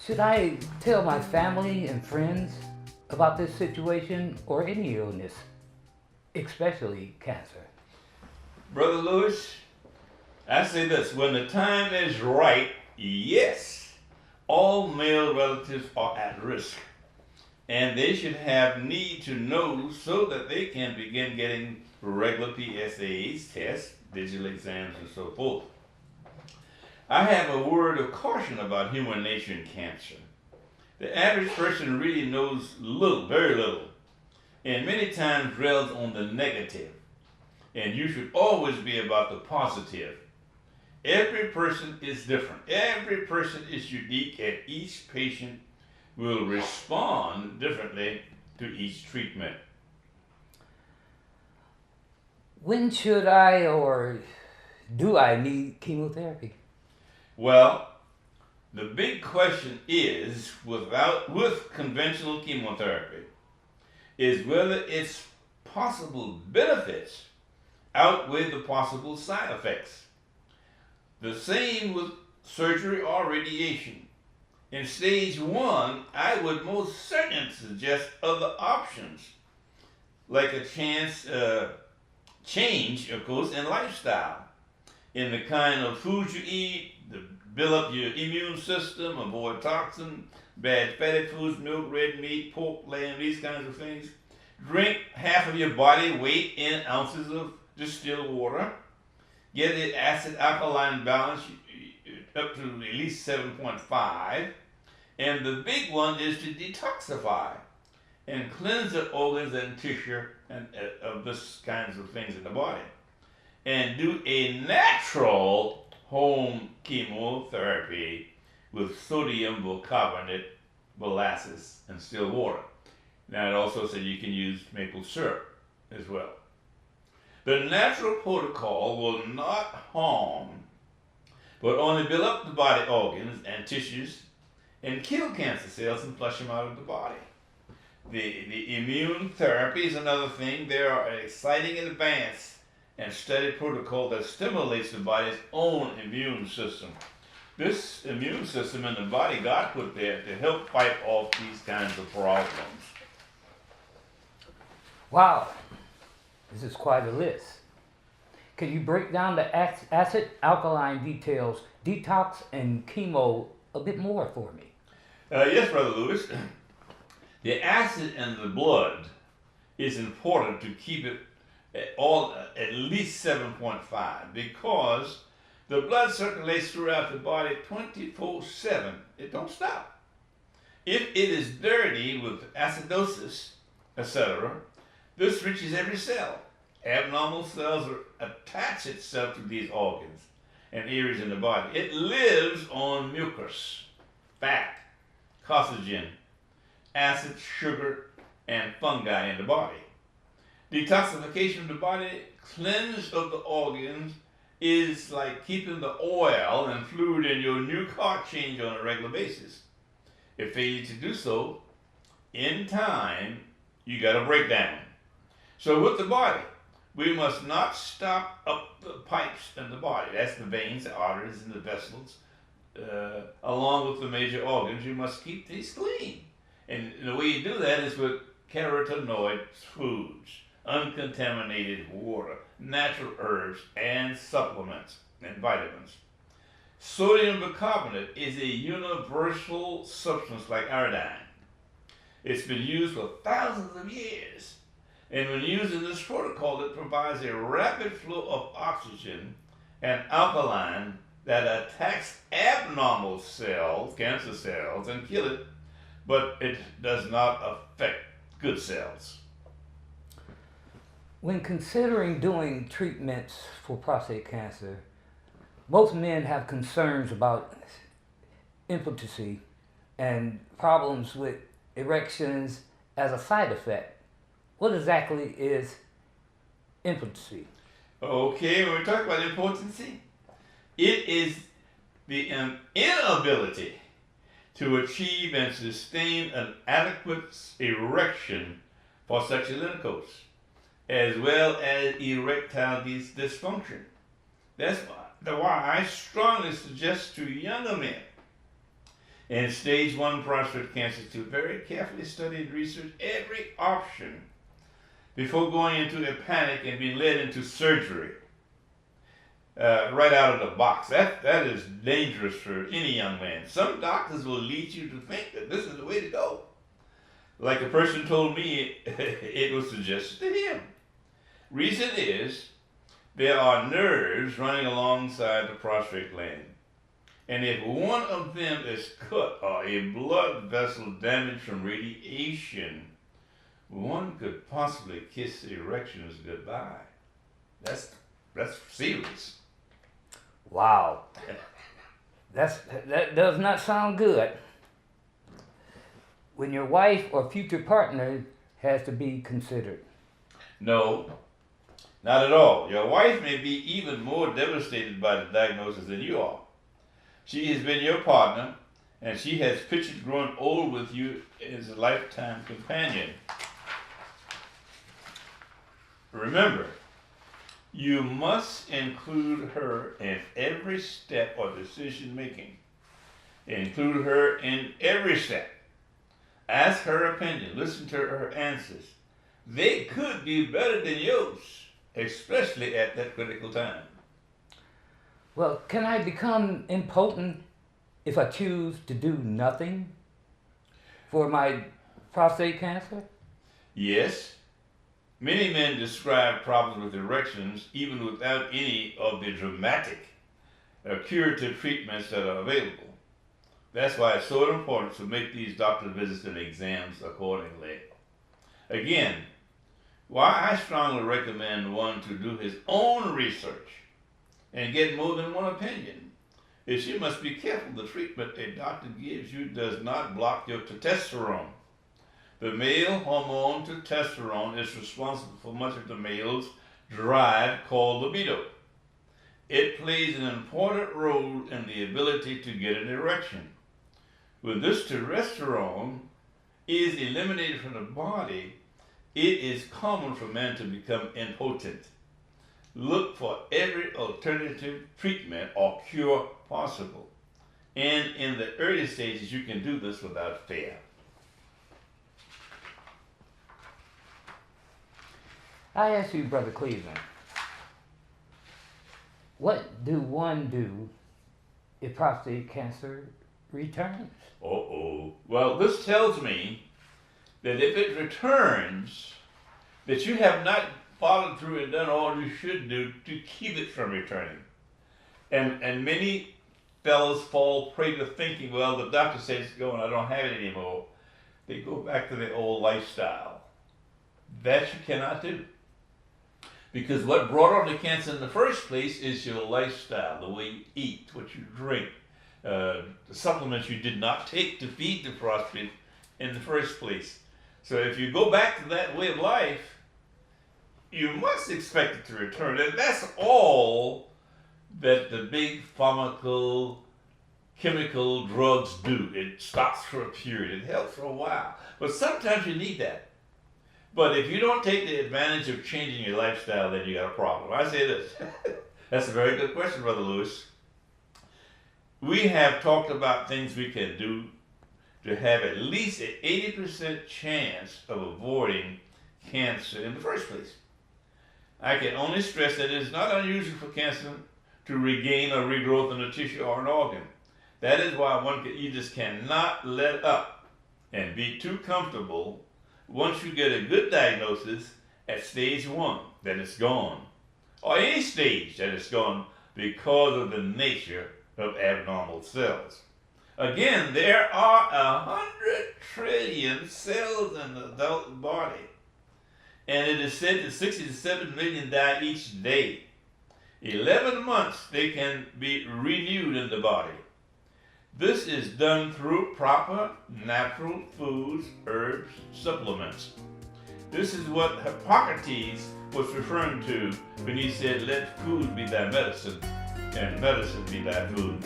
Should I tell my family and friends about this situation or any illness, especially cancer? Brother Lewis, I say this, when the time is right, yes, all male relatives are at risk. And they should have need to know so that they can begin getting regular PSAs, tests, digital exams, and so forth. I have a word of caution about human nature and cancer. The average person really knows little, very little, and many times dwells on the negative. And you should always be about the positive. Every person is different. Every person is unique, and each patient will respond differently to each treatment. When should I or do I need chemotherapy? Well, the big question is, with conventional chemotherapy, is whether its possible benefits outweigh the possible side effects. The same with surgery or radiation. In stage 1, I would most certainly suggest other options, like a change, of course, in lifestyle, in the kind of food you eat, to build up your immune system, avoid toxins, bad fatty foods, milk, red meat, pork, lamb, these kinds of things. Drink half of your body weight in ounces of distilled water. Get the acid alkaline balance up to at least 7.5. And the big one is to detoxify and cleanse the organs and tissue and of this kinds of things in the body. And do a natural home chemotherapy with sodium bicarbonate, molasses, and still water. Now it also said you can use maple syrup as well. The natural protocol will not harm, but only build up the body organs and tissues and kill cancer cells and flush them out of the body. The immune therapy is another thing. There are an exciting advanced and study protocol that stimulates the body's own immune system. This immune system in the body God put there to help fight off these kinds of problems. Wow, this is quite a list. Can you break down the acid alkaline details, detox, and chemo a bit more for me? Yes, Brother Lewis. The acid in the blood is important to keep it at least 7.5 because the blood circulates throughout the body 24/7. It don't stop. If it is dirty with acidosis, etc., this reaches every cell. Abnormal cells attach itself to these organs and areas in the body. It lives on mucus, fat, collagen, acid, sugar, and fungi in the body. Detoxification of the body, cleanse of the organs, is like keeping the oil and fluid in your new car change on a regular basis. If failure to do so, in time, you got a breakdown. So with the body, we must not stop up the pipes in the body. That's the veins, the arteries, and the vessels. Along with the major organs, you must keep these clean. And the way you do that is with carotenoid foods, uncontaminated water, natural herbs, and supplements and vitamins. Sodium bicarbonate is a universal substance like iodine. It's been used for thousands of years. And when used in this protocol, it provides a rapid flow of oxygen and alkaline that attacks abnormal cells, cancer cells, and kill it, but it does not affect good cells. When considering doing treatments for prostate cancer, most men have concerns about impotency and problems with erections as a side effect. What exactly is impotency? Okay, when we talk about impotency, it is the inability to achieve and sustain an adequate erection for sexual intercourse, as well as erectile dysfunction. That's why I strongly suggest to younger men, In stage 1 prostate cancer, to very carefully study and research every option before going into a panic and being led into surgery right out of the box. That is dangerous for any young man. Some doctors will lead you to think that this is the way to go. Like a person told me, it was suggested to him. Reason is, there are nerves running alongside the prostate gland. And if one of them is cut or a blood vessel damaged from radiation, one could possibly kiss erections goodbye. That's serious. Wow. That does not sound good. When your wife or future partner has to be considered. No, not at all. Your wife may be even more devastated by the diagnosis than you are. She has been your partner, and she has pictured growing old with you as a lifetime companion. Remember, you must include her in every step of decision making. Include her in every step. Ask her opinion. Listen to her answers. They could be better than yours, especially at that critical time. Well, can I become impotent if I choose to do nothing for my prostate cancer? Yes. Many men describe problems with erections even without any of the dramatic curative treatments that are available. That's why it's so important to make these doctor visits and exams accordingly. Again, why I strongly recommend one to do his own research and get more than one opinion is you must be careful the treatment a doctor gives you does not block your testosterone. The male hormone testosterone is responsible for much of the male's drive called libido. It plays an important role in the ability to get an erection. When this testosterone is eliminated from the body, it is common for men to become impotent. Look for every alternative treatment or cure possible. And in the early stages, you can do this without fear. I ask you, Brother Cleveland, what do one do if prostate cancer returns? Well, this tells me that if it returns, that you have not followed through and done all you should do to keep it from returning. And many fellows fall prey to thinking, well, the doctor says it's going, I don't have it anymore. They go back to their old lifestyle. That you cannot do. Because what brought on the cancer in the first place is your lifestyle, the way you eat, what you drink, the supplements you did not take to feed the prostate in the first place. So if you go back to that way of life, you must expect it to return. And that's all that the big pharmaceutical chemical drugs do. It stops for a period. It helps for a while. But sometimes you need that. But if you don't take the advantage of changing your lifestyle, then you got a problem. I say this. That's a very good question, Brother Lewis. We have talked about things we can do to have at least an 80% chance of avoiding cancer in the first place. I can only stress that it is not unusual for cancer to regain or regrowth in a tissue or an organ. That is why you just cannot let up and be too comfortable once you get a good diagnosis at stage 1 that it's gone, or any stage that it's gone because of the nature of abnormal cells. Again, there are 100 trillion cells in the adult body, and it is said that 60 to 7 million die each day. 11 months they can be renewed in the body. This is done through proper natural foods, herbs, supplements. This is what Hippocrates was referring to when he said, let food be thy medicine, and medicine be thy food.